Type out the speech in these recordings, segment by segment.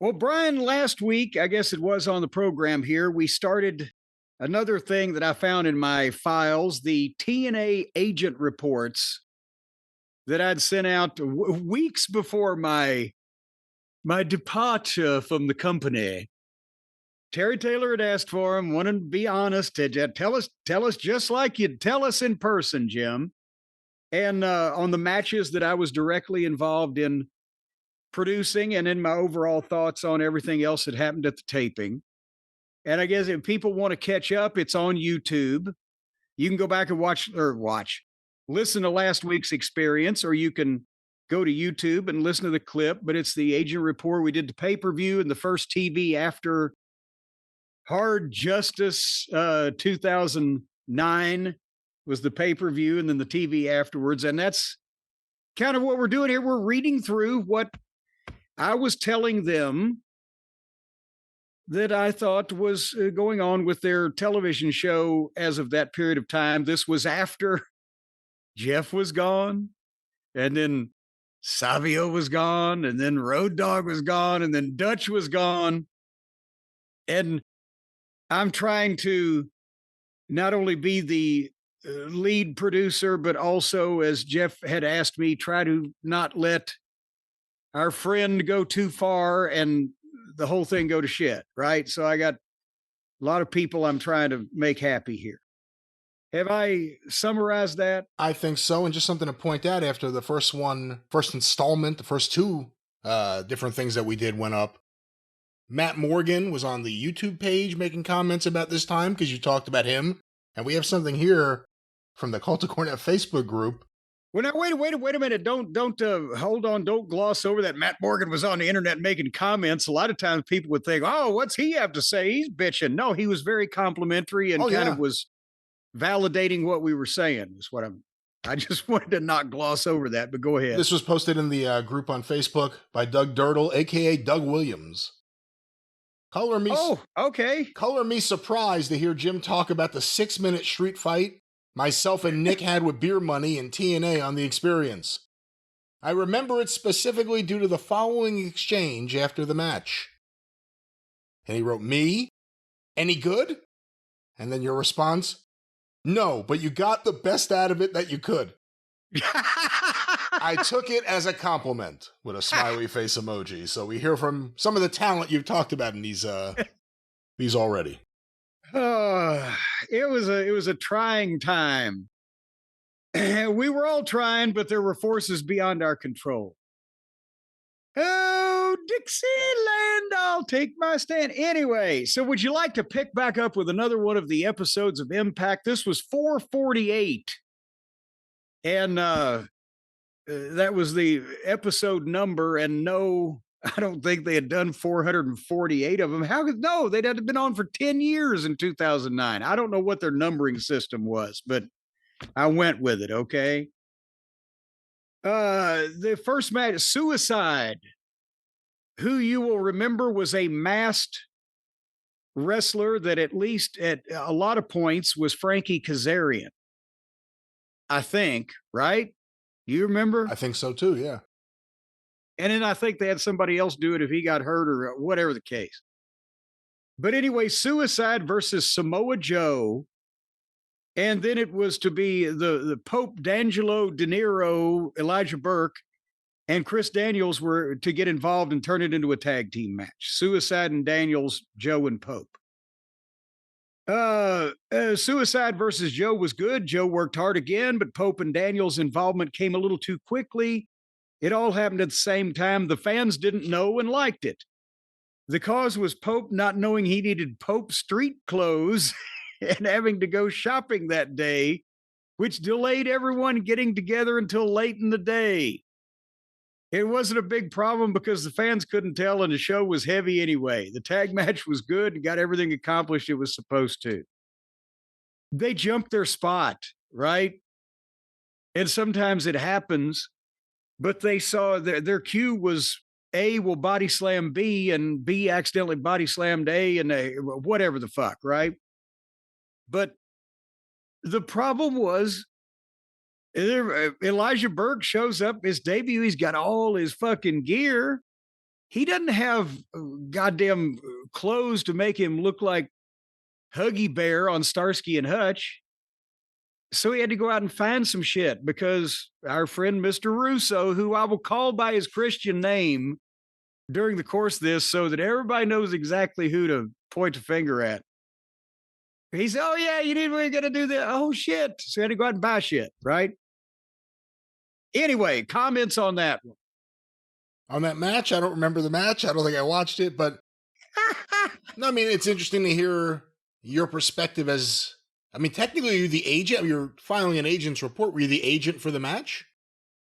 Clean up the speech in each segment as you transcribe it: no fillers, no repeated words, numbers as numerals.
Well, Brian, last week, I guess it was on the program here, we started another thing that I found in my files, the TNA agent reports that I'd sent out weeks before my departure from the company. Terry Taylor had asked for him, wanted to be honest. Tell us just like you'd tell us in person, Jim. And on the matches that I was directly involved in producing and in my overall thoughts on everything else that happened at the taping. And I guess if people want to catch up, it's on YouTube. You can go back and listen to last week's experience, or you can go to YouTube and listen to the clip. But it's the agent report. We did the pay-per-view and the first TV after Hard Justice 2009 was the pay-per-view, and then the TV afterwards. And that's kind of what we're doing here. We're reading through what I was telling them that I thought was going on with their television show as of that period of time. This was after Jeff was gone, and then Savio was gone, and then Road Dogg was gone, and then Dutch was gone. And I'm trying to not only be the lead producer, but also, as Jeff had asked me, try to not let our friend go too far and the whole thing go to shit, right? So I got a lot of people I'm trying to make happy here. Have I summarized that? I think so. And just something to point out, after the first installment, the first two different things that we did went up, Matt Morgan was on the YouTube page making comments about this time because you talked about him. And we have something here from the Cult of Cornette Facebook group. Well, now, wait a minute. Don't hold on. Don't gloss over that Matt Morgan was on the internet making comments. A lot of times people would think, oh, what's he have to say? He's bitching. No, he was very complimentary and of was validating what we were saying is what I just wanted to not gloss over that, but go ahead. This was posted in the group on Facebook by Doug Dirtle, a.k.a. Doug Williams. Color me surprised to hear Jim talk about the 6-minute street fight myself and Nick had with Beer Money and TNA on the experience. I remember it specifically due to the following exchange after the match. And he wrote, me? Any good? And then your response, no, but you got the best out of it that you could. I took it as a compliment with a smiley face emoji. So we hear from some of the talent you've talked about in these already. It was a trying time. We were all trying, but there were forces beyond our control. Oh, Dixieland, I'll take my stand. Anyway, so would you like to pick back up with another one of the episodes of Impact? This was 448. And that was the episode number. And no, I don't think they had done 448 of them. No, they'd had been on for 10 years in 2009. I don't know what their numbering system was, but I went with it, okay? The first match, Suicide, who you will remember was a masked wrestler that at least at a lot of points was Frankie Kazarian. I think, right? You remember? I think so too, yeah. And then I think they had somebody else do it if he got hurt or whatever the case. But anyway, Suicide versus Samoa Joe. And then it was to be the Pope, D'Angelo, De Niro, Elijah Burke, and Chris Daniels were to get involved and turn it into a tag team match. Suicide and Daniels, Joe and Pope. Suicide versus Joe was good. Joe worked hard again, but Pope and Daniels' involvement came a little too quickly. It all happened at the same time. The fans didn't know and liked it. The cause was Pope not knowing he needed Pope street clothes and having to go shopping that day, which delayed everyone getting together until late in the day. It wasn't a big problem because the fans couldn't tell and the show was heavy anyway. The tag match was good and got everything accomplished it was supposed to. They jumped their spot, right? And sometimes it happens, but they saw their cue was A will body slam B and B accidentally body slammed A and whatever the fuck, right? But the problem was Elijah Burke shows up his debut. He's got all his fucking gear. he doesn't have goddamn clothes to make him look like Huggy Bear on Starsky and Hutch. So he had to go out and find some shit because our friend Mr. Russo, who I will call by his Christian name during the course of this so that everybody knows exactly who to point the finger at. He said, "Oh, yeah, you we're going to do that. Oh, shit." So he had to go out and buy shit, right? Anyway, comments on that one. On that match, I don't remember the match. I don't think I watched it, but no, I mean, it's interesting to hear your perspective as, I mean, technically you're the agent. You're filing an agent's report. Were you the agent for the match?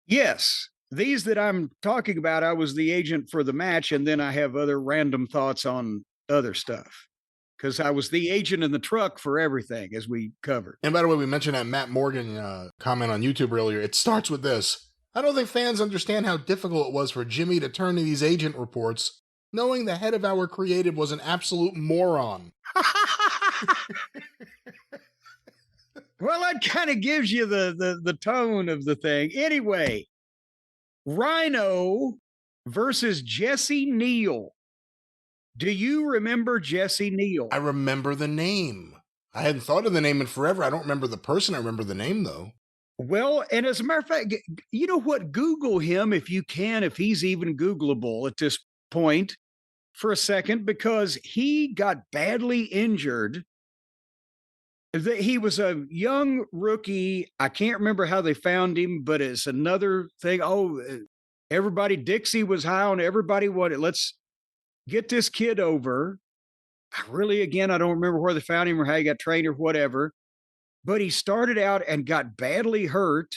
Yes. These that I'm talking about, I was the agent for the match, and then I have other random thoughts on other stuff because I was the agent in the truck for everything, as we covered. And by the way, we mentioned that Matt Morgan comment on YouTube earlier. It starts with this. I don't think fans understand how difficult it was for Jimmy to turn to these agent reports, knowing the head of our creative was an absolute moron. Well, that kind of gives you the tone of the thing. Anyway, Rhino versus Jesse Neal. Do you remember Jesse Neal? I remember the name. I hadn't thought of the name in forever. I don't remember the person. I remember the name, though. Well, and as a matter of fact, you know what? Google him if you can, if he's even Googleable at this point for a second, because he got badly injured. He was a young rookie. I can't remember how they found him, but it's another thing. Oh, everybody, Dixie was high on everybody wanted. Let's get this kid over. Again, I don't remember where they found him or how he got trained or whatever. But he started out and got badly hurt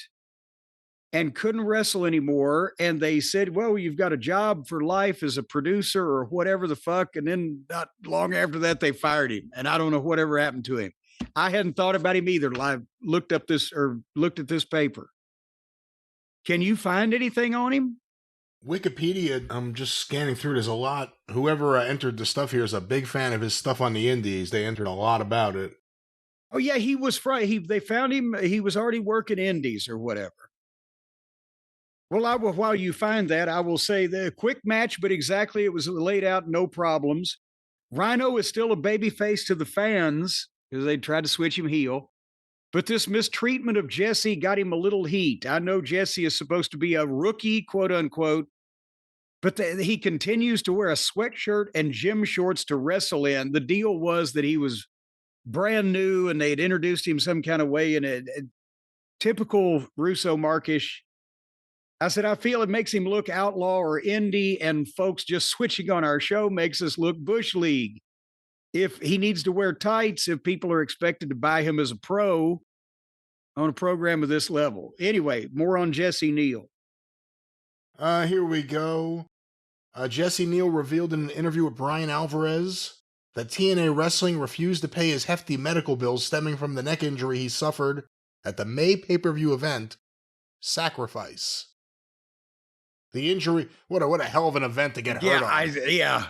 and couldn't wrestle anymore. And they said, well, you've got a job for life as a producer or whatever the fuck. And then not long after that, they fired him. And I don't know whatever happened to him. I hadn't thought about him either. I looked at this paper. Can you find anything on him? Wikipedia, I'm just scanning through. There's a lot. Whoever entered the stuff here is a big fan of his stuff on the indies. They entered a lot about it. Oh, yeah, he was they found him. He was already working indies or whatever. Well, while you find that, I will say the quick match, but exactly, it was laid out, no problems. Rhino is still a babyface to the fans because they tried to switch him heel. But this mistreatment of Jesse got him a little heat. I know Jesse is supposed to be a rookie, quote unquote, but he continues to wear a sweatshirt and gym shorts to wrestle in. The deal was that he was brand new and they had introduced him some kind of way in a typical Russo Markish. I said, I feel it makes him look outlaw or indie, and folks just switching on our show makes us look Bush League. If he needs to wear tights, if people are expected to buy him as a pro on a program of this level. Anyway, more on Jesse Neal. Here we go. Jesse Neal revealed in an interview with Brian Alvarez that TNA Wrestling refused to pay his hefty medical bills stemming from the neck injury he suffered at the May pay-per-view event, Sacrifice. The injury, what a hell of an event to get hurt on. Yeah.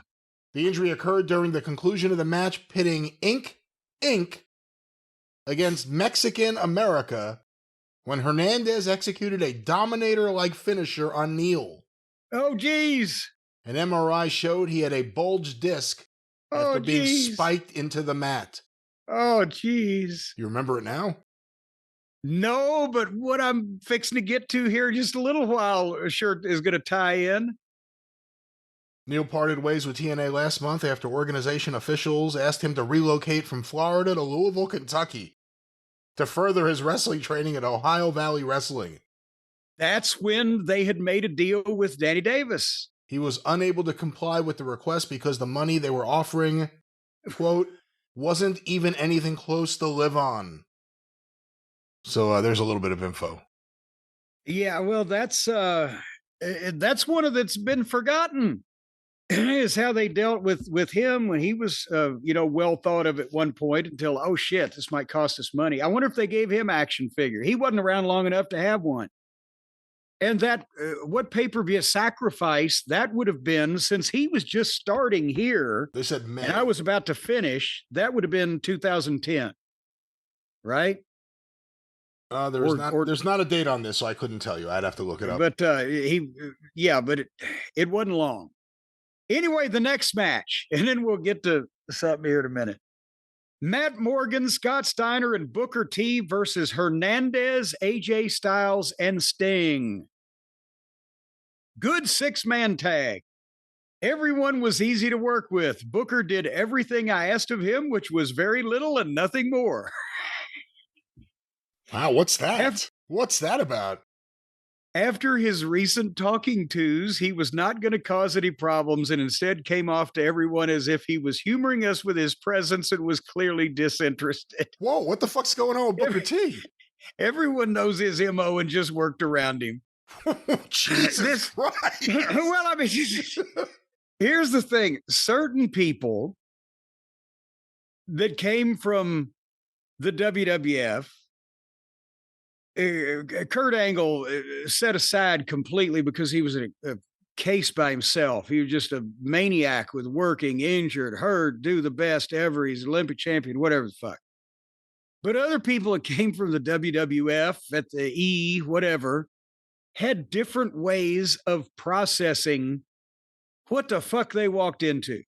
The injury occurred during the conclusion of the match pitting Inc. against Mexican America when Hernandez executed a Dominator-like finisher on Neal. Oh, geez. An MRI showed he had a bulged disc after being spiked into the mat. Oh, geez. You remember it now? No, but what I'm fixing to get to here in just a little while sure is going to tie in. Neal parted ways with TNA last month after organization officials asked him to relocate from Florida to Louisville, Kentucky to further his wrestling training at Ohio Valley Wrestling. That's when they had made a deal with Danny Davis. He was unable to comply with the request because the money they were offering, quote, wasn't even anything close to live on. So there's a little bit of info. Yeah, well, that's one of that's been forgotten. Is how they dealt with him when he was, well thought of at one point until, oh shit, this might cost us money. I wonder if they gave him action figure. He wasn't around long enough to have one. And that, what pay-per-view Sacrifice, that would have been, since he was just starting here. They said May. And I was about to finish, that would have been 2010. Right? There's not a date on this, so I couldn't tell you. I'd have to look it up. But but it wasn't long. Anyway, the next match, and then we'll get to something here in a minute. Matt Morgan, Scott Steiner, and Booker T versus Hernandez, AJ Styles, and Sting. Good 6-man tag. Everyone was easy to work with. Booker did everything I asked of him, which was very little and nothing more. Wow, what's that? What's that about? After his recent talking tos, he was not going to cause any problems and instead came off to everyone as if he was humoring us with his presence and was clearly disinterested. Whoa, what the fuck's going on with Booker T? Everyone knows his MO and just worked around him. Jesus Christ. Well, I mean, here's the thing. Certain people that came from the WWF, Kurt Angle set aside completely because he was a case by himself. He was just a maniac with working, injured, hurt, do the best ever. He's Olympic champion, whatever the fuck. But other people that came from the WWF at the E, whatever, had different ways of processing what the fuck they walked into.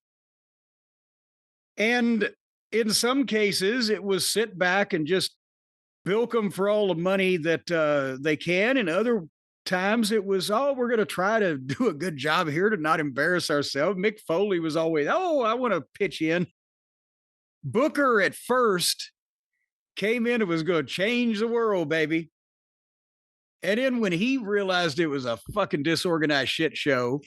And in some cases, it was sit back and just bilk them for all the money that they can. And other times it was, oh, we're going to try to do a good job here to not embarrass ourselves. Mick Foley was always, oh, I want to pitch in. Booker at first came in and was going to change the world, baby. And then when he realized it was a fucking disorganized shit show,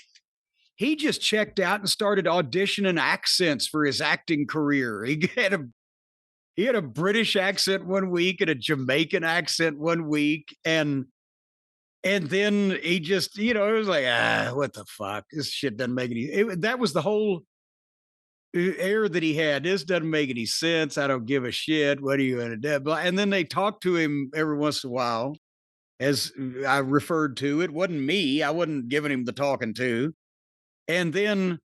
he just checked out and started auditioning accents for his acting career. He had a British accent one week and a Jamaican accent one week. And then he just, it was like, what the fuck? This shit doesn't make that was the whole air that he had. This doesn't make any sense. I don't give a shit. What are you in a dead? And then they talked to him every once in a while, as I referred to. It wasn't me. I wasn't giving him the talking to. And then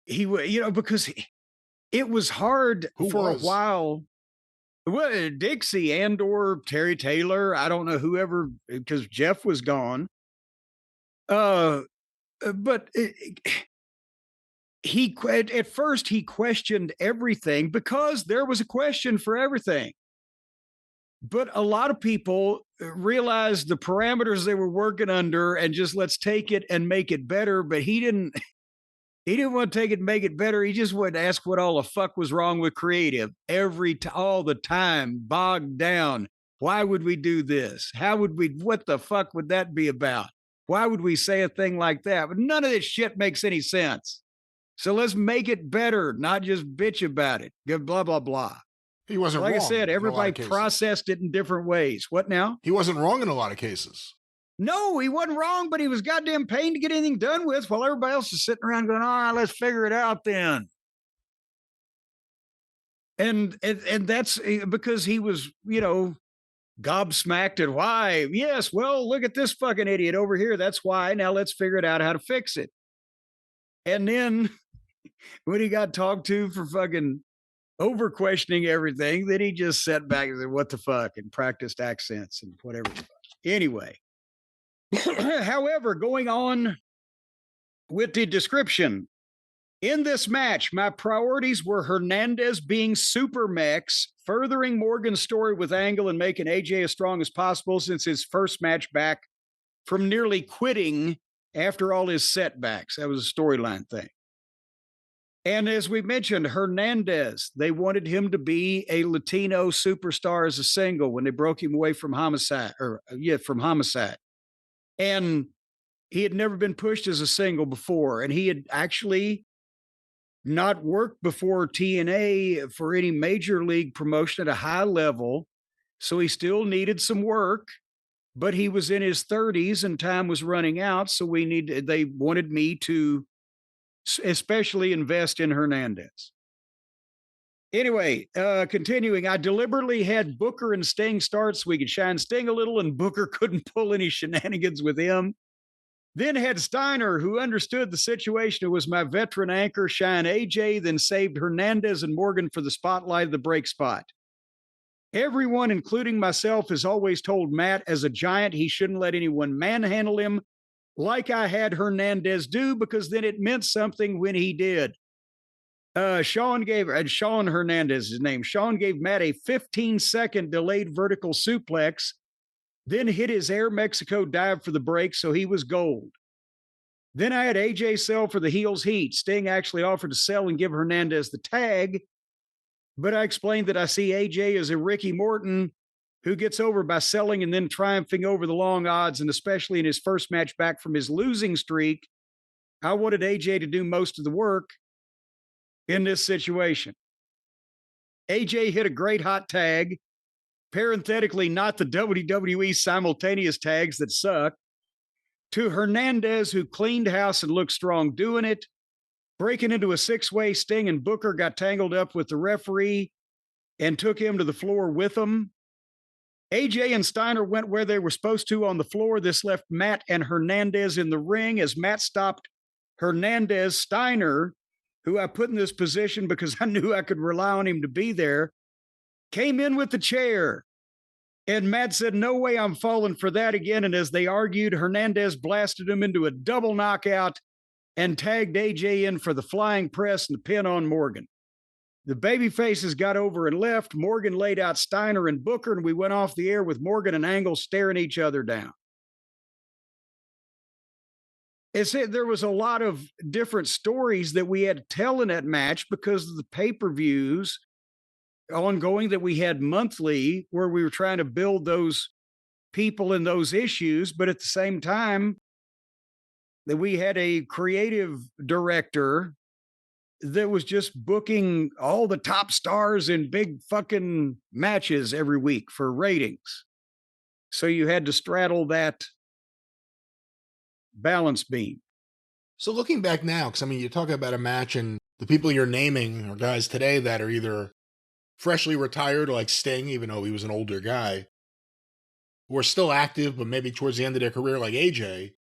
he, because it was hard for a while. Well, Dixie and or Terry Taylor, I don't know whoever, because Jeff was gone. But at first he questioned everything because there was a question for everything. But a lot of people realized the parameters they were working under and just let's take it and make it better. But he didn't want to take it and make it better. He just wanted to ask what all the fuck was wrong with creative all the time, bogged down. Why would we do this? What the fuck would that be about? Why would we say a thing like that? But none of this shit makes any sense. So let's make it better, not just bitch about it. Blah, blah, blah. He wasn't wrong. Like I said, everybody processed it in different ways. What now? He wasn't wrong in a lot of cases. No, he wasn't wrong, but he was goddamn pain to get anything done with while everybody else is sitting around going, all right, let's figure it out then. And that's because he was, gobsmacked at why. Yes, well, look at this fucking idiot over here. That's why. Now let's figure it out how to fix it. And then when he got talked to for fucking over questioning everything, then he just sat back and said, what the fuck, and practiced accents and whatever. Anyway, however, going on with the description, in this match, my priorities were Hernandez being super mechs, furthering Morgan's story with Angle and making AJ as strong as possible since his first match back from nearly quitting after all his setbacks. That was a storyline thing. And as we mentioned, Hernandez, they wanted him to be a Latino superstar as a single when they broke him away from Homicide. And he had never been pushed as a single before. And he had actually not worked before TNA for any major league promotion at a high level. So he still needed some work, but he was in his 30s and time was running out. So they wanted me to especially invest in Hernandez. Anyway, continuing, I deliberately had Booker and Sting start so we could shine Sting a little, and Booker couldn't pull any shenanigans with him. Then had Steiner, who understood the situation, who was my veteran anchor, shine AJ, then saved Hernandez and Morgan for the spotlight of the break spot. Everyone, including myself, has always told Matt as a giant he shouldn't let anyone manhandle him, like I had Hernandez do, because then it meant something when he did. Sean Hernandez, his name. Sean gave Matt a 15-second delayed vertical suplex, then hit his Air Mexico dive for the break, so he was gold. Then I had AJ sell for the heels heat. Sting actually offered to sell and give Hernandez the tag, but I explained that I see AJ as a Ricky Morton who gets over by selling and then triumphing over the long odds, and especially in his first match back from his losing streak, I wanted AJ to do most of the work in this situation. AJ hit a great hot tag, parenthetically, not the WWE simultaneous tags that suck, to Hernandez, who cleaned house and looked strong doing it. Breaking into a six-way, Sting and Booker got tangled up with the referee and took him to the floor with them. AJ and Steiner went where they were supposed to on the floor. This left Matt and Hernandez in the ring. As Matt stopped Hernandez, Steiner, who I put in this position because I knew I could rely on him to be there, came in with the chair. And Matt said, "No way I'm falling for that again." And as they argued, Hernandez blasted him into a double knockout and tagged AJ in for the flying press and the pin on Morgan. The babyfaces got over and left. Morgan laid out Steiner and Booker, and we went off the air with Morgan and Angle staring each other down. There was a lot of different stories that we had to tell in that match because of the pay-per-views ongoing that we had monthly, where we were trying to build those people and those issues. But at the same time, that we had a creative director that was just booking all the top stars in big fucking matches every week for ratings. So you had to straddle that balance beam. So looking back now, because I mean, you're talking about a match, and the people you're naming are guys today that are either freshly retired, like Sting, even though he was an older guy, who are still active, but maybe towards the end of their career, like AJ.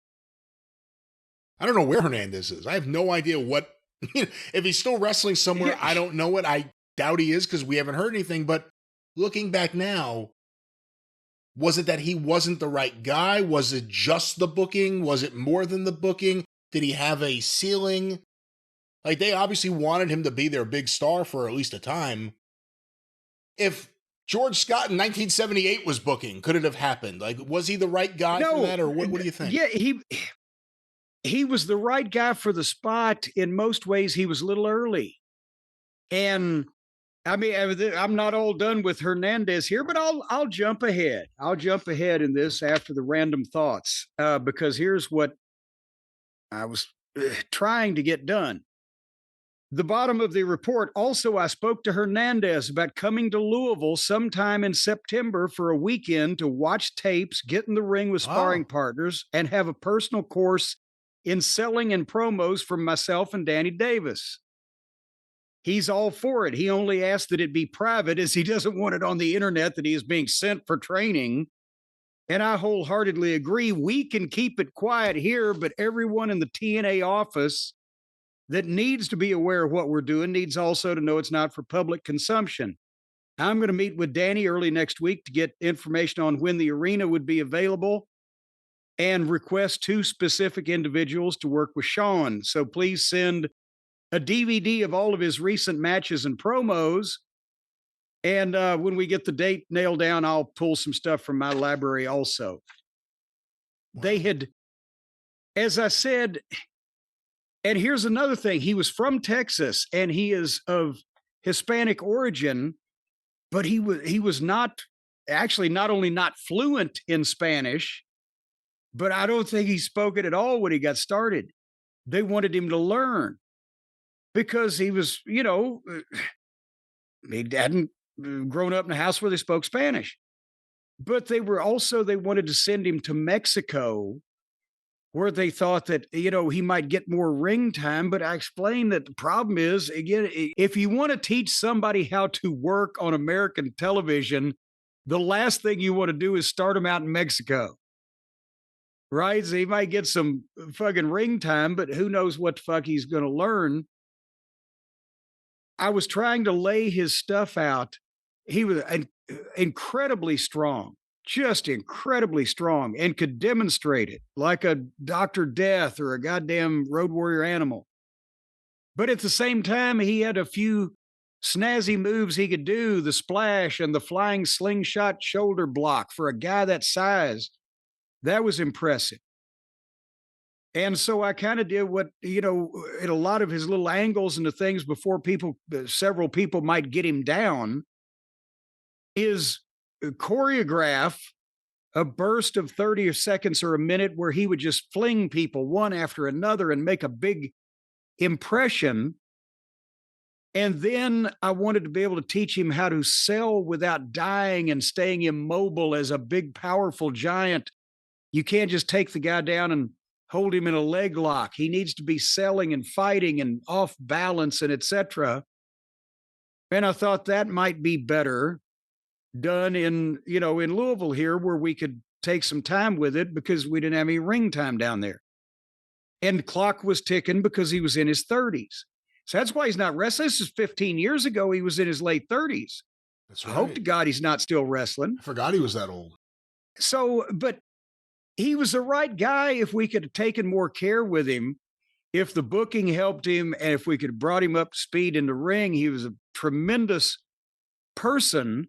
I don't know where Hernandez is. I have no idea what, if he's still wrestling somewhere, yeah. I don't know it. I doubt he is because we haven't heard anything. But looking back now, was it that he wasn't the right guy? Was it just the booking? Was it more than the booking? Did he have a ceiling? Like, they obviously wanted him to be their big star for at least a time. If George Scott in 1978 was booking, could it have happened? Like, was he the right guy for that, or what do you think? Yeah, he was the right guy for the spot. In most ways, he was a little early. And I mean, I'm not all done with Hernandez here, but I'll jump ahead. I'll jump ahead in this after the random thoughts, because here's what I was trying to get done. The bottom of the report. Also, I spoke to Hernandez about coming to Louisville sometime in September for a weekend to watch tapes, get in the ring with sparring partners, and have a personal course in selling and promos from myself and Danny Davis. He's all for it. He only asked that it be private, as he doesn't want it on the internet that he is being sent for training. And I wholeheartedly agree. We can keep it quiet here, but everyone in the TNA office that needs to be aware of what we're doing needs also to know it's not for public consumption. I'm going to meet with Danny early next week to get information on when the arena would be available and request 2 specific individuals to work with Sean. So please send a DVD of all of his recent matches and promos. And when we get the date nailed down, I'll pull some stuff from my library also. Wow. They had, as I said, and here's another thing. He was from Texas and he is of Hispanic origin, but he was not only not fluent in Spanish, but I don't think he spoke it at all when he got started. They wanted him to learn because he was, he hadn't grown up in a house where they spoke Spanish. But they wanted to send him to Mexico, where they thought that, he might get more ring time. But I explained that the problem is, again, if you want to teach somebody how to work on American television, the last thing you want to do is start them out in Mexico. Right? So he might get some fucking ring time, but who knows what the fuck he's going to learn. I was trying to lay his stuff out. He was incredibly strong. just incredibly strong and could demonstrate it like a Dr. Death or a goddamn Road Warrior Animal. But at the same time, he had a few snazzy moves he could do, the splash and the flying slingshot shoulder block for a guy that size. That was impressive. And so I kind of did what, in a lot of his little angles and the things before several people might get him down, is choreograph a burst of 30 seconds or a minute where he would just fling people one after another and make a big impression. And then I wanted to be able to teach him how to sell without dying and staying immobile as a big, powerful giant. You can't just take the guy down and hold him in a leg lock. He needs to be selling and fighting and off balance and etc. And I thought that might be better done in Louisville here, where we could take some time with it because we didn't have any ring time down there. And the clock was ticking because he was in his 30s. So that's why he's not wrestling. This is 15 years ago. He was in his late 30s. That's right. I hope to God he's not still wrestling. I forgot he was that old. So, but he was the right guy if we could have taken more care with him, if the booking helped him, and if we could have brought him up to speed in the ring. He was a tremendous person,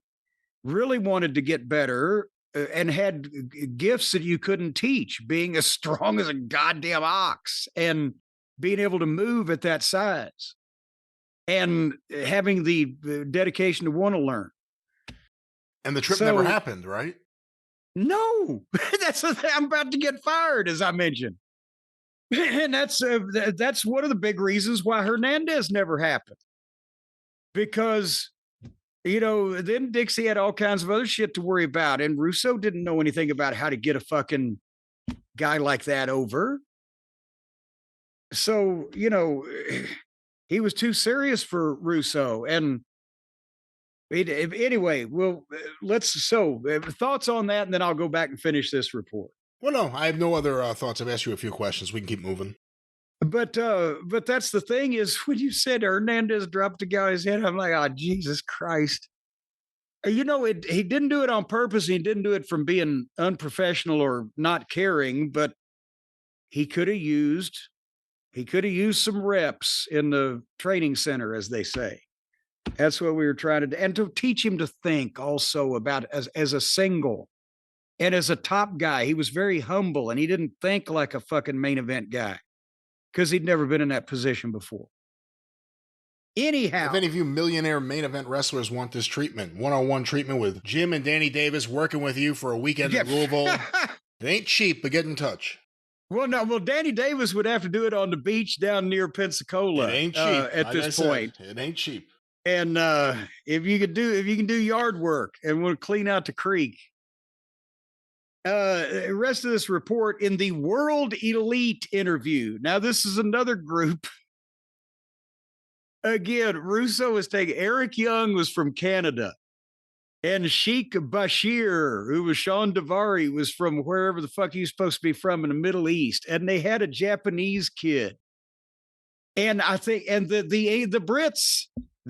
really wanted to get better, and had gifts that you couldn't teach, being as strong as a goddamn ox and being able to move at that size and having the dedication to want to learn. And the trip never happened, right? No, that's the thing. I'm about to get fired, as I mentioned. And that's one of the big reasons why Hernandez never happened. Because, then Dixie had all kinds of other shit to worry about. And Russo didn't know anything about how to get a fucking guy like that over. So, he was too serious for Russo. And anyway, thoughts on that, and then I'll go back and finish this report. Well, no, I have no other thoughts. I've asked you a few questions. We can keep moving. But that's the thing is, when you said Hernandez dropped the guy's head, I'm like, oh, Jesus Christ. He didn't do it on purpose. He didn't do it from being unprofessional or not caring, but he could have used some reps in the training center, as they say. That's what we were trying to do. And to teach him to think also about as a single and as a top guy. He was very humble and he didn't think like a fucking main event guy because he'd never been in that position before. Anyhow, if any of you millionaire main event wrestlers want this treatment, one-on-one treatment with Jim and Danny Davis working with you for a weekend in Louisville, it ain't cheap, but get in touch. Well, no. Well, Danny Davis would have to do it on the beach down near Pensacola. It ain't cheap at this point. It ain't cheap. And if you can do yard work and want to clean out the creek. The rest of this report in the World Elite interview. Now, this is another group. Again, Russo was taking. Eric Young was from Canada. And Sheikh Bashir, who was Sean Davari, was from wherever the fuck he's supposed to be from in the Middle East. And they had a Japanese kid. And I think, and the Brits,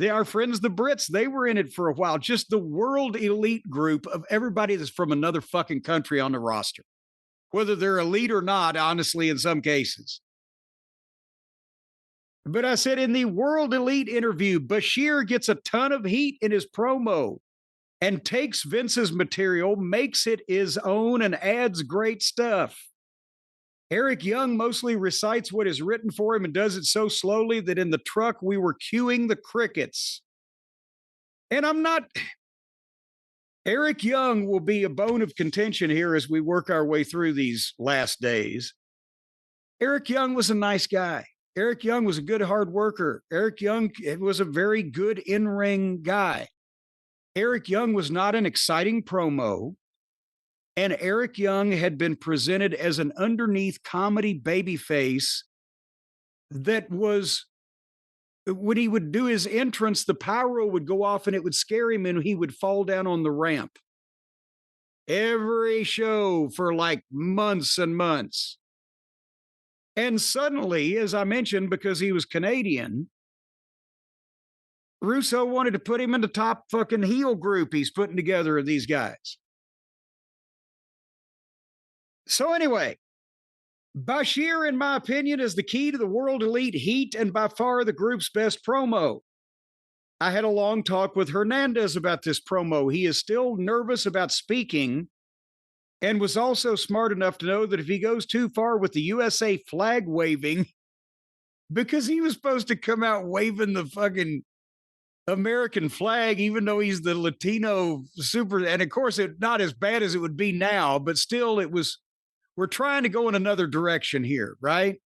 our friends, the Brits, they were in it for a while. Just the World Elite group of everybody that's from another fucking country on the roster. Whether they're elite or not, honestly, in some cases. But I said in the World Elite interview, Bashir gets a ton of heat in his promo and takes Vince's material, makes it his own, and adds great stuff. Eric Young mostly recites what is written for him and does it so slowly that in the truck we were cueing the crickets. And Eric Young will be a bone of contention here as we work our way through these last days. Eric Young was a nice guy. Eric Young was a good hard worker. Eric Young was a very good in-ring guy. Eric Young was not an exciting promo. And Eric Young had been presented as an underneath comedy babyface that was, when he would do his entrance, the pyro would go off and it would scare him and he would fall down on the ramp. Every show for like months and months. And suddenly, as I mentioned, because he was Canadian, Russo wanted to put him in the top fucking heel group he's putting together of these guys. So anyway, Bashir, in my opinion, is the key to the World Elite Heat and by far the group's best promo. I had a long talk with Hernandez about this promo. He is still nervous about speaking and was also smart enough to know that if he goes too far with the USA flag waving, because he was supposed to come out waving the fucking American flag, even though he's the Latino super, and of course it's not as bad as it would be now, but still we're trying to go in another direction here, right?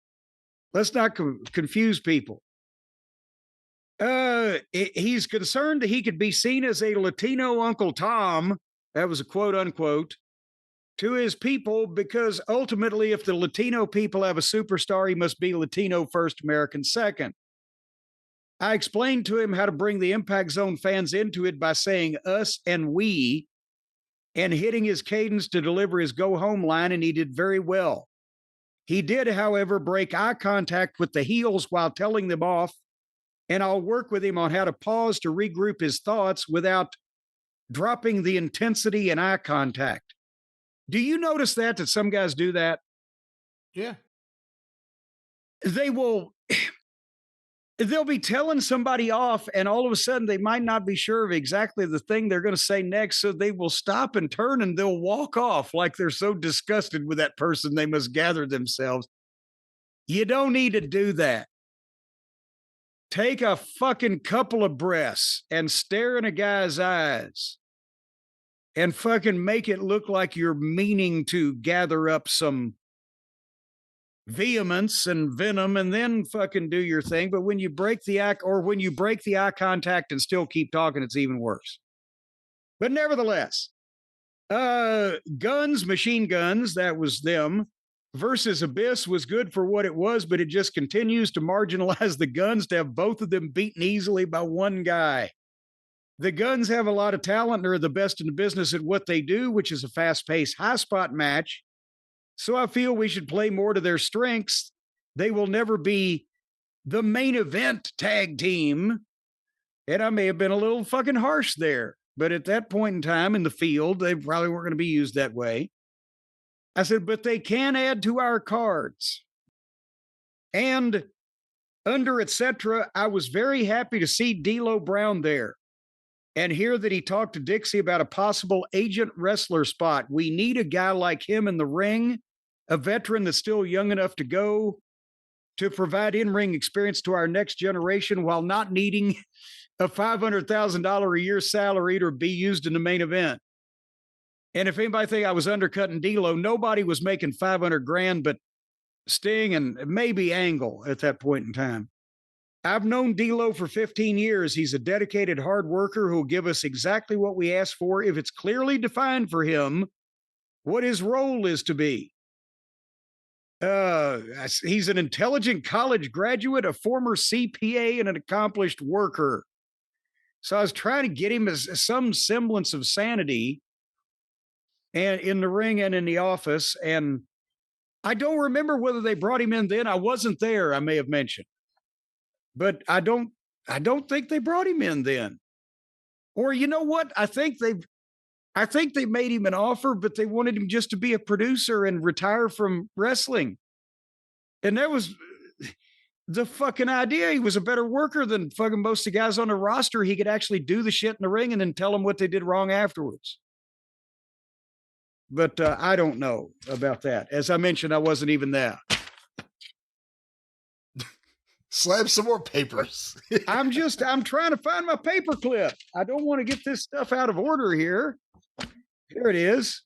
Let's not confuse people. He's concerned that he could be seen as a Latino Uncle Tom, that was a quote unquote, to his people, because ultimately, if the Latino people have a superstar, he must be Latino first, American second. I explained to him how to bring the Impact Zone fans into it by saying us and we, and hitting his cadence to deliver his go home line, and he did very well. He did, however, break eye contact with the heels while telling them off, and I'll work with him on how to pause to regroup his thoughts without dropping the intensity and eye contact. Do you notice that some guys do that? Yeah. They'll be telling somebody off, and all of a sudden they might not be sure of exactly the thing they're going to say next. So they will stop and turn and they'll walk off like they're so disgusted with that person, they must gather themselves. You don't need to do that. Take a fucking couple of breaths and stare in a guy's eyes and fucking make it look like you're meaning to gather up some vehemence and venom and then fucking do your thing. But when you break the eye contact and still keep talking, it's even worse. But nevertheless, machine guns, that was them, versus Abyss was good for what it was, but it just continues to marginalize the Guns to have both of them beaten easily by one guy. The Guns have a lot of talent and are the best in the business at what they do, which is a fast-paced, high-spot match. So I feel we should play more to their strengths. They will never be the main event tag team. And I may have been a little fucking harsh there, but at that point in time in the field, they probably weren't going to be used that way. I said, but they can add to our cards. And under etc., I was very happy to see D'Lo Brown there and hear that he talked to Dixie about a possible agent wrestler spot. We need a guy like him in the ring, a veteran that's still young enough to go, to provide in-ring experience to our next generation while not needing a $500,000 a year salary to be used in the main event. And if anybody think I was undercutting D'Lo, nobody was making $500,000 but Sting and maybe Angle at that point in time. I've known D'Lo for 15 years. He's a dedicated hard worker who will give us exactly what we ask for if it's clearly defined for him what his role is to be. He's an intelligent college graduate, a former CPA, and an accomplished worker. So I was trying to get him some semblance of sanity and in the ring and in the office. And I don't remember whether they brought him in then. I wasn't there, I may have mentioned. But I don't think they brought him in then. Or you know what? I think they made him an offer, but they wanted him just to be a producer and retire from wrestling. And that was the fucking idea. He was a better worker than fucking most of the guys on the roster. He could actually do the shit in the ring and then tell them what they did wrong afterwards. But I don't know about that. As I mentioned, I wasn't even there. Slap some more papers. I'm trying to find my paper clip. I don't want to get this stuff out of order here. Here it is.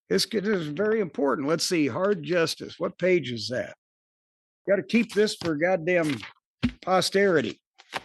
This is very important. Let's see. Hard Justice. What page is that? Got to keep this for goddamn posterity.